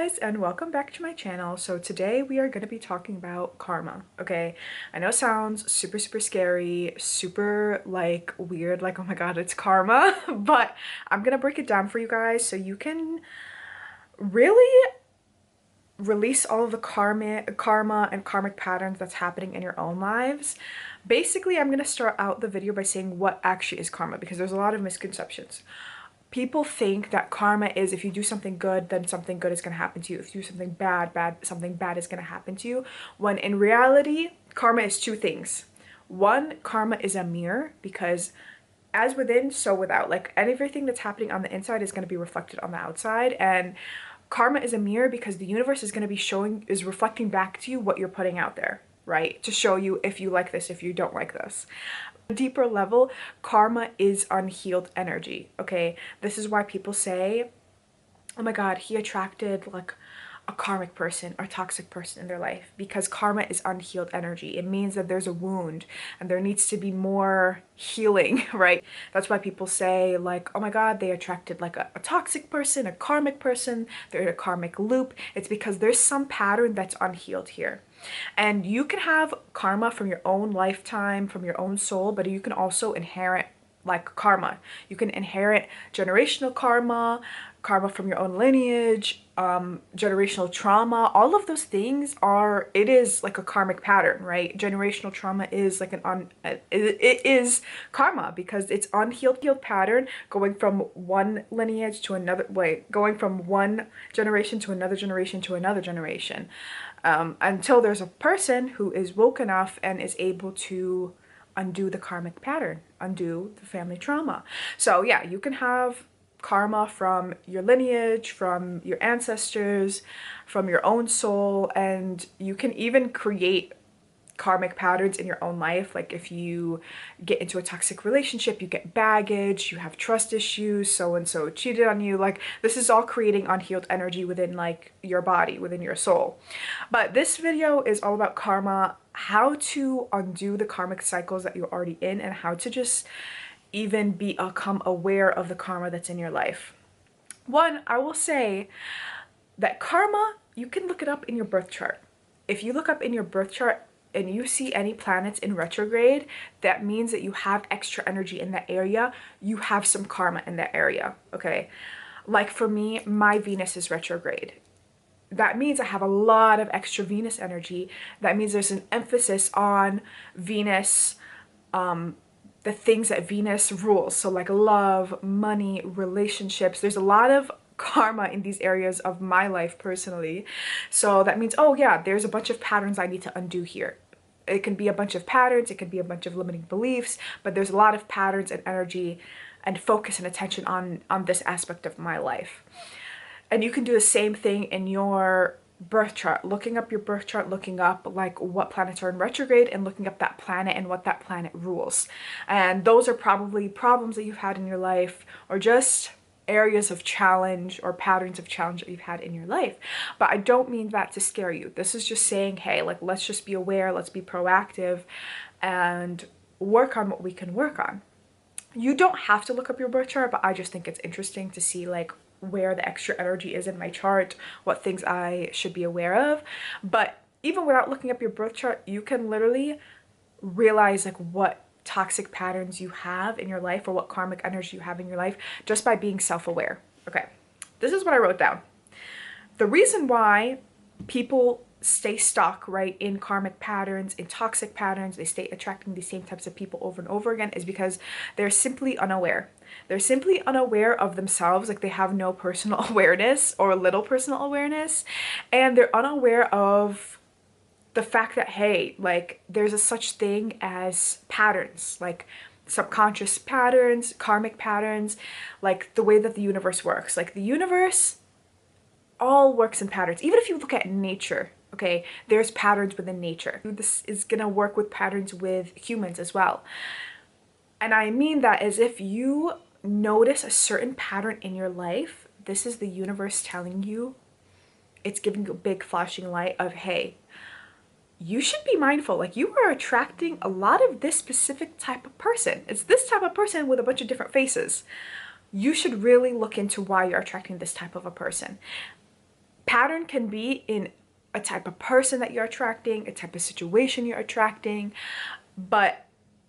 guys, and welcome back to my channel. So today we are going to be talking about karma. Okay, I know it sounds super scary, super like weird, like oh my god, it's karma. But I'm gonna break it down for you guys so you can really release all of the karma and karmic patterns that's happening in your own lives. Basically, I'm gonna start out the video by saying what actually is karma, because there's a lot of misconceptions. People think that karma is if you do something good, then something good is going to happen to you. If you do something bad, something bad is going to happen to you. When in reality, karma is two things. One, karma is a mirror, because as within, so without. Like everything that's happening on the inside is going to be reflected on the outside. And karma is a mirror because the universe is going to be reflecting back to you what you're putting out there, right? To show you if you like this, if you don't like this. Deeper level, karma is unhealed energy. Okay, this is why people say, oh my god, he attracted like a karmic person or toxic person in their life, because karma is unhealed energy. It means that there's a wound and there needs to be more healing, right? That's why people say like, oh my god, they attracted like a toxic person, a karmic person, they're in a karmic loop. It's because there's some pattern that's unhealed here. And you can have karma from your own lifetime, from your own soul, but you can also inherit like karma. You can inherit generational karma, karma from your own lineage, generational trauma. All of those things it is like a karmic pattern, right? Generational trauma is like it is karma, because it's unhealed pattern going from one lineage to another, going from one generation to another generation to another generation, until there's a person who is woke enough and is able to undo the karmic pattern, undo the family trauma. So yeah, you can have karma from your lineage, from your ancestors, from your own soul, and you can even create karmic patterns in your own life. Like if you get into a toxic relationship, you get baggage, you have trust issues, so and so cheated on you. Like this is all creating unhealed energy within like your body, within your soul. But this video is all about karma, how to undo the karmic cycles that you're already in, and how to just even become aware of the karma that's in your life. One, I will say that karma, you can look it up in your birth chart. If you look up in your birth chart and you see any planets in retrograde, that means that you have extra energy in that area. You have some karma in that area, okay? Like for me, my Venus is retrograde. That means I have a lot of extra Venus energy. That means there's an emphasis on Venus, the things that Venus rules. So like love, money, relationships. There's a lot of karma in these areas of my life personally. So that means, oh yeah, there's a bunch of patterns I need to undo here. It can be a bunch of patterns, it can be a bunch of limiting beliefs, but there's a lot of patterns and energy and focus and attention on this aspect of my life. And you can do the same thing in your birth chart, looking up your birth chart, looking up like what planets are in retrograde and looking up that planet and what that planet rules. And those are probably problems that you've had in your life, or just areas of challenge or patterns of challenge that you've had in your life. But I don't mean that to scare you. This is just saying, hey, like let's just be aware, let's be proactive and work on what we can work on. You don't have to look up your birth chart, but I just think it's interesting to see like where the extra energy is in my chart, what things I should be aware of. But even without looking up your birth chart, you can literally realize like what toxic patterns you have in your life, or what karmic energy you have in your life, just by being self-aware. Okay, this is what I wrote down. The reason why people stay stuck, right, in karmic patterns, in toxic patterns, they stay attracting the same types of people over and over again, is because they're simply unaware. They're simply unaware of themselves. Like they have no personal awareness or little personal awareness, and they're unaware of the fact that, hey, like there's a such thing as patterns, like subconscious patterns, karmic patterns, like the way that the universe works. Like the universe all works in patterns. Even if you look at nature, okay, there's patterns within nature. This is gonna work with patterns with humans as well. And I mean that as if you notice a certain pattern in your life, this is the universe telling you, it's giving you a big flashing light of, hey, you should be mindful. Like you are attracting a lot of this specific type of person. It's this type of person with a bunch of different faces. You should really look into why you're attracting this type of a person. Pattern can be in a type of person that you're attracting, a type of situation you're attracting, but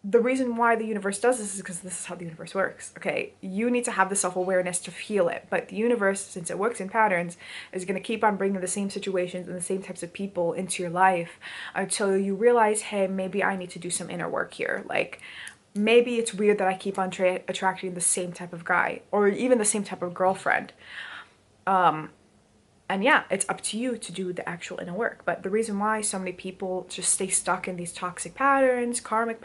the reason why the universe does this is because this is how the universe works, okay? You need to have the self-awareness to feel it, but the universe, since it works in patterns, is going to keep on bringing the same situations and the same types of people into your life until you realize, hey, maybe I need to do some inner work here. Like, maybe it's weird that I keep on attracting the same type of guy or even the same type of girlfriend. And yeah, it's up to you to do the actual inner work. But the reason why so many people just stay stuck in these toxic patterns, karmic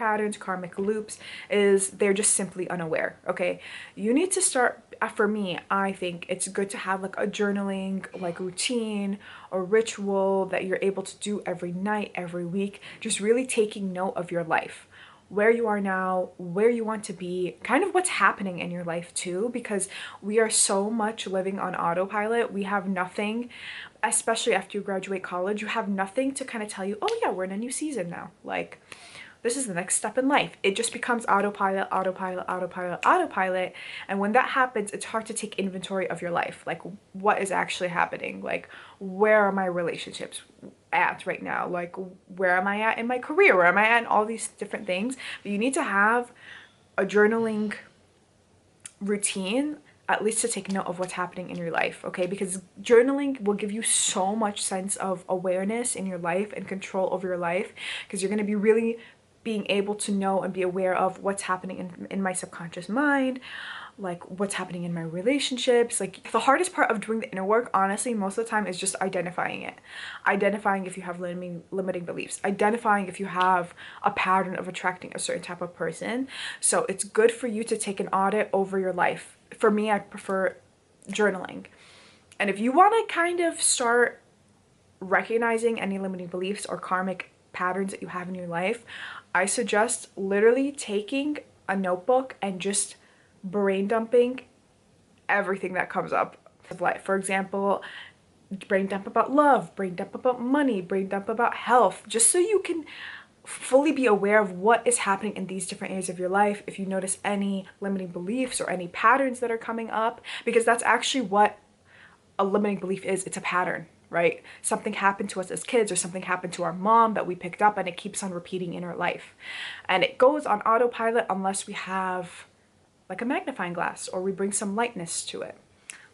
loops, is they're just simply unaware, okay? You need to start, for me, I think it's good to have like a journaling, like routine or ritual that you're able to do every night, every week, just really taking note of your life, where you are now, where you want to be, kind of what's happening in your life too, because we are so much living on autopilot. We have nothing, especially after you graduate college, you have nothing to kind of tell you, oh yeah, we're in a new season now. Like, this is the next step in life. It just becomes autopilot, autopilot, autopilot, autopilot. And when that happens, it's hard to take inventory of your life. Like, what is actually happening? Like, where are my relationships at right now? Like, where am I at in my career? Where am I at in all these different things? But you need to have a journaling routine, at least to take note of what's happening in your life, okay? Because journaling will give you so much sense of awareness in your life and control over your life, because you're going to be really being able to know and be aware of what's happening in my subconscious mind, like what's happening in my relationships. Like, the hardest part of doing the inner work, honestly, most of the time is just identifying it. Identifying if you have limiting beliefs, identifying if you have a pattern of attracting a certain type of person. So it's good for you to take an audit over your life. For me, I prefer journaling. And if you want to kind of start recognizing any limiting beliefs or karmic patterns that you have in your life, I suggest literally taking a notebook and just brain dumping everything that comes up. Like, for example, brain dump about love, brain dump about money, brain dump about health, just so you can fully be aware of what is happening in these different areas of your life. If you notice any limiting beliefs or any patterns that are coming up, because that's actually what a limiting belief is. It's a pattern, right? Something happened to us as kids, or something happened to our mom that we picked up, and it keeps on repeating in our life. And it goes on autopilot unless we have like a magnifying glass or we bring some lightness to it,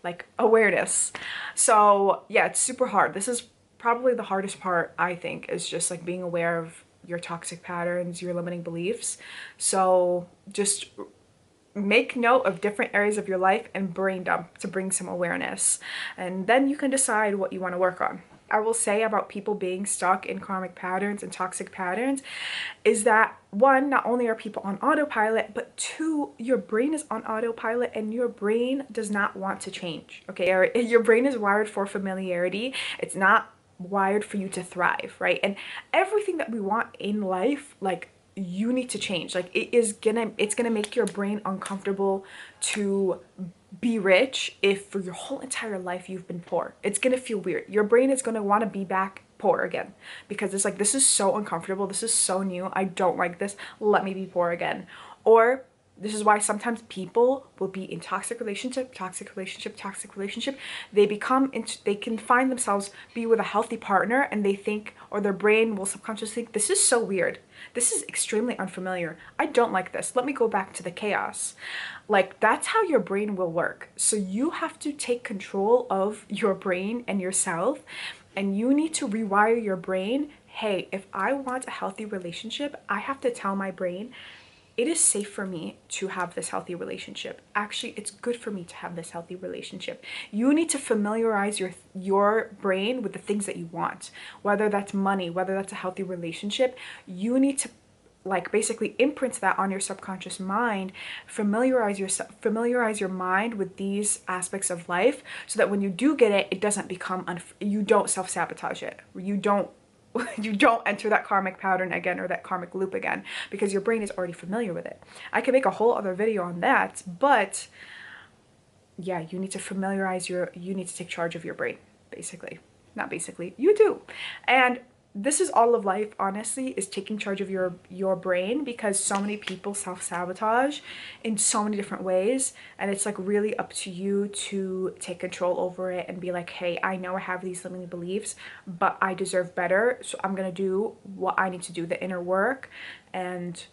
like awareness. So yeah, it's super hard. This is probably the hardest part, I think, is just like being aware of your toxic patterns, your limiting beliefs. So just make note of different areas of your life and brain dump to bring some awareness, and then you can decide what you want to work on. I will say about people being stuck in karmic patterns and toxic patterns is that, one, not only are people on autopilot, but two, your brain is on autopilot and your brain does not want to change, okay? Your brain is wired for familiarity. It's not wired for you to thrive, right? And everything that we want in life, like, you need to change. Like, it's gonna make your brain uncomfortable to be rich if for your whole entire life you've been poor. It's gonna feel weird. Your brain is gonna want to be back poor again, because it's like, this is so uncomfortable, this is so new, I don't like this, let me be poor again. Or this is why sometimes people will be in toxic relationship. They can find themselves be with a healthy partner, and they think, or their brain will subconsciously think, this is so weird. This is extremely unfamiliar. I don't like this. Let me go back to the chaos. Like, that's how your brain will work. So you have to take control of your brain and yourself, and you need to rewire your brain. Hey, if I want a healthy relationship, I have to tell my brain, it is safe for me to have this healthy relationship. Actually, it's good for me to have this healthy relationship. You need to familiarize your brain with the things that you want, whether that's money, whether that's a healthy relationship. You need to, like, basically imprint that on your subconscious mind. Familiarize your mind with these aspects of life, so that when you do get it, it doesn't become you don't self-sabotage it. You don't enter that karmic pattern again, or that karmic loop again, because your brain is already familiar with it. I could make a whole other video on that, but yeah, you need to take charge of your brain, basically. Not basically, you do. And this is all of life, honestly, is taking charge of your brain, because so many people self-sabotage in so many different ways, and it's like really up to you to take control over it and be like, hey, I know I have these limiting beliefs, but I deserve better, so I'm gonna do what I need to do, the inner work, and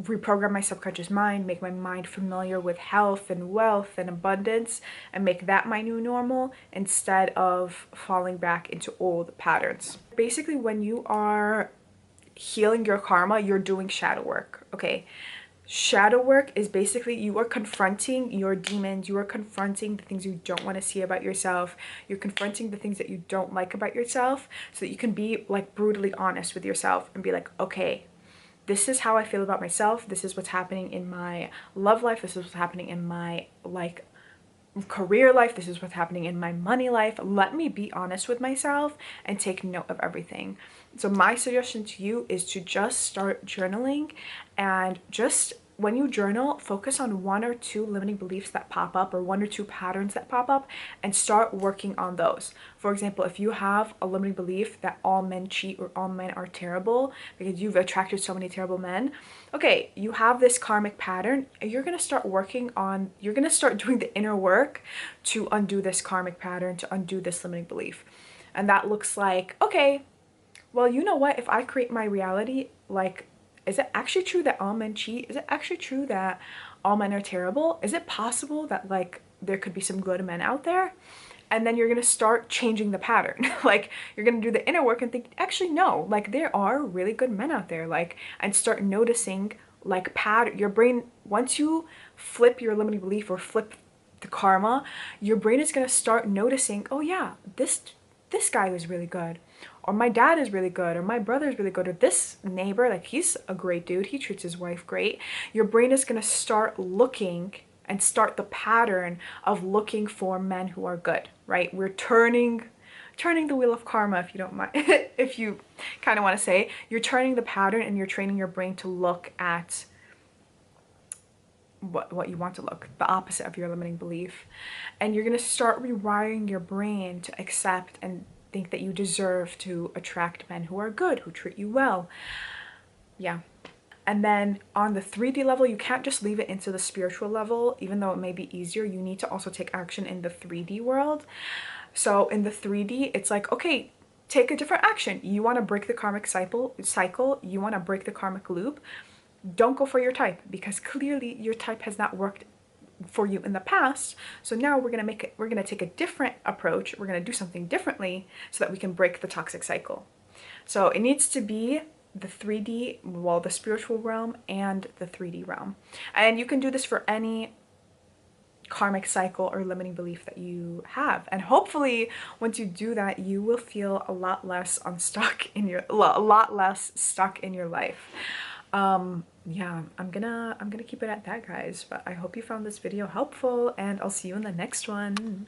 reprogram my subconscious mind, make my mind familiar with health and wealth and abundance, and make that my new normal instead of falling back into old patterns. Basically, when you are healing your karma, you're doing shadow work, okay? Shadow work is basically you are confronting your demons, you are confronting the things you don't want to see about yourself, you're confronting the things that you don't like about yourself, so that you can be like brutally honest with yourself and be like, okay, this is how I feel about myself, this is what's happening in my love life, this is what's happening in my like career life, this is what's happening in my money life. Let me be honest with myself and take note of everything. So my suggestion to you is to just start journaling, and just when you journal, focus on 1 or 2 limiting beliefs that pop up, or 1 or 2 patterns that pop up, and start working on those. For example, if you have a limiting belief that all men cheat or all men are terrible because you've attracted so many terrible men, okay, you have this karmic pattern. You're gonna start you're gonna start doing the inner work to undo this karmic pattern, to undo this limiting belief. And that looks like, okay, well, you know what? If I create my reality, like, is it actually true that all men cheat? Is it actually true that all men are terrible? Is it possible that like there could be some good men out there? And then you're gonna start changing the pattern. Like, you're gonna do the inner work and think, actually no, like there are really good men out there, like, and start noticing like pattern. Your brain, once you flip your limiting belief or flip the karma, your brain is gonna start noticing, oh yeah, this guy was really good, or my dad is really good, or my brother is really good, or this neighbor, like he's a great dude, he treats his wife great. Your brain is going to start looking and start the pattern of looking for men who are good, right? We're turning the wheel of karma, if you don't mind. If you kind of want to say, you're turning the pattern, and you're training your brain to look at what you want to look, the opposite of your limiting belief. And you're going to start rewiring your brain to accept and think that you deserve to attract men who are good, who treat you well. Yeah. And then on the 3D level, you can't just leave it into the spiritual level, even though it may be easier. You need to also take action in the 3D world. So in the 3D, it's like, okay, take a different action. You want to break the karmic cycle, you want to break the karmic loop. Don't go for your type, because clearly your type has not worked for you in the past. So now we're gonna take a different approach. We're gonna do something differently so that we can break the toxic cycle. So it needs to be the 3D, well, the spiritual realm and the 3D realm. And you can do this for any karmic cycle or limiting belief that you have. And hopefully once you do that, you will feel a lot less stuck in your life. Yeah, I'm gonna keep it at that, guys, but I hope you found this video helpful, and I'll see you in the next one.